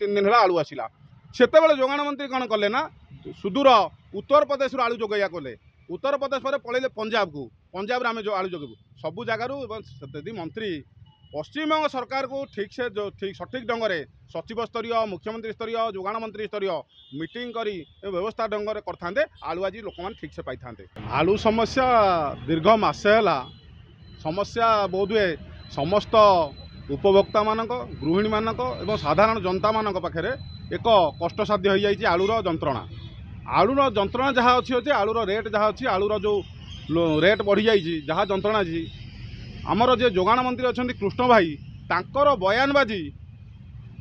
3 दिन है आलू आसला से जोगाण मंत्री कौन कले ना सुदूर उत्तर प्रदेश आलू जोगैया कले उत्तर प्रदेश पर पलैले पंजाब को पंजाब आम जो आलू जोगेबू सबू जगार मंत्री पश्चिमबंग सरकार को ठीक से जो ठीक सठिक ढंग से सचिव स्तरीय मुख्यमंत्री स्तरीय जोगाण मंत्री स्तरीय मीटिंग करी व्यवस्था ढंग से करते आलू आज लोक मैंने ठीक से पाई था। आलू समस्या दीर्घ मसे है समस्या बोधे समस्त उपभोक्ता मानक गृहिणी मानक एवं साधारण जनता मानक पाखे एक कष्टसाध्य हो जाए आलूर जंत्रणा आलूर जंत्रणा जहाँ अच्छी अच्छे आलूर रेट जहाँ अच्छी आलूर जो रेट बढ़ी जाइए जहाँ जंत्रणा जी आमर जे जोगाण मंत्री अच्छा कृष्ण भाई तांकर बयानबाजी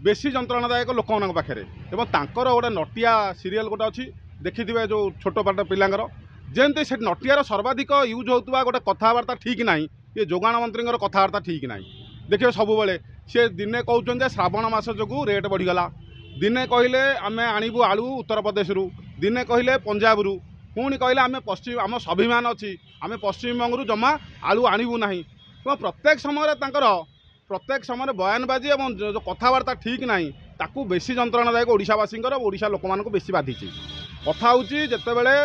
बेसी जंत्रणादायक लोक मान पाखे गोटे नटिया सीरियल गोटे अच्छी देखिए जो छोट पाट पिलांर जमती से नटियार सर्वाधिक यूज होता गोटे कथबार्ता ठीक ना ये जोगाण मंत्री कथबार्ता ठीक ना देखिए सब बेले सी दिने कहते श्रावण मास जो रेट बढ़ीगला दिने कहले आम आणबू आलू उत्तर प्रदेश दिने कहले पंजाब पुणी कहले आम पश्चिम आम स्वाभिमान अच्छी आम पश्चिमबंग जमा आलू आणबू ना प्रत्येक समय प्रत्येक समय बयानबाजी और जो कथबार्ता ठीक ना ताकू बेसी जंत्रणादायक ओडिशावासी ओडिशा लोक मानक बेसी बाधि कथा हूँ जितेबले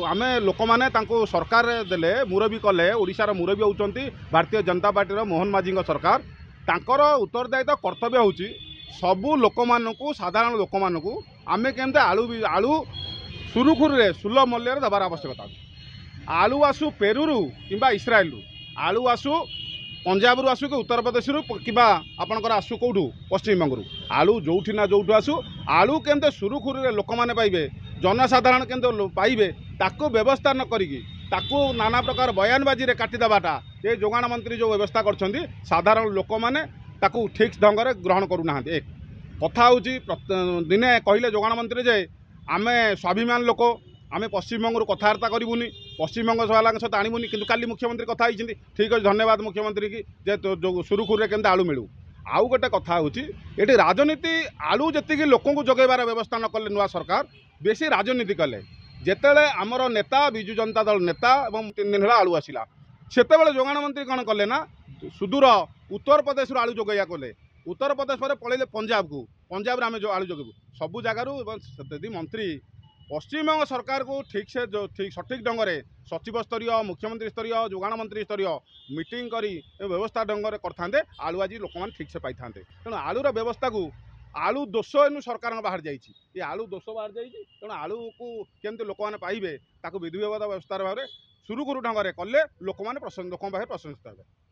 आम लोक मैंने सरकार देले मुरबी कले ओडिशार मुरबी होती भारतीय जनता पार्टी मोहन माझी सरकार तांकर उत्तरदायित्व कर्तव्य हूँ सबू लोक मानू साधारण लोक मानू आम केमती आलू आलू सुरुखुरी सुलभ मूल्य देवार आवश्यकता अच्छे आलू आसू पेरू कि इस्राएल आलू आसू पंजाब आसू कि उत्तर प्रदेश कि आपंकर आसू कौटू पश्चिमबंग आलू जो ना जो आसू आलू केमती सुरुखुरी लोक मैंने पाइबे जनसाधारण केमती पाइबे ताकू व्यवस्था न करिकी ताकू नाना प्रकार बयानबाजी रे काटिदेवाटा ये जोगाण मंत्री जो व्यवस्था कर साधारण लोक मैंने ताकू ठीक ढंग से ग्रहण करूना एक कथा हूँ दिने कहले जोगाण मंत्री जे आमे स्वाभिमान लोक आम पश्चिमबंग कथबार्ता करूनी पश्चिमबंग वाला सहित आणबूनी कि काली मुख्यमंत्री कथा होती ठीक अच्छे धन्यवाद मुख्यमंत्री की जे जो सुरुखुरी केमती आलू मिलू आउ गोटे कथा हूँ ये राजनीति आलू जी लोक जगैबार व्यवस्था न कले नुआ सरकार बेसी राजनीति कले जितेबाला आमर नेता विजु जनता दल नेता और 3 दिन है आलू आसला से जोगाण मंत्री कौन कले ना सुदूर उत्तर प्रदेश आलू जोगैया कले उत्तर प्रदेश पर पलैले पंजाब को पंजाब आम जो आलू जोगेबू सबू जगार मंत्री पश्चिमबंग सरकार को ठीक से जो ठीक सठिक ढंग से सचिव स्तरीय मुख्यमंत्री स्तरीय जोगाण मंत्री स्तरीय मीटिंग करी व्यवस्था ढंग से करते आलू आज लोक मैंने ठीक से पाई था तेणु आलूर व्यवस्था को आलू दोष एनु सरकार बाहर जाइए आलू दोष बाहर जाइए तेणु आलू को केमती लोक मैंने पाइबे ताकू विधि व्यवस्था भाव में सुरुखुरु ढंग से कले लोक मैंने लोक पाखे प्रशंसित हे।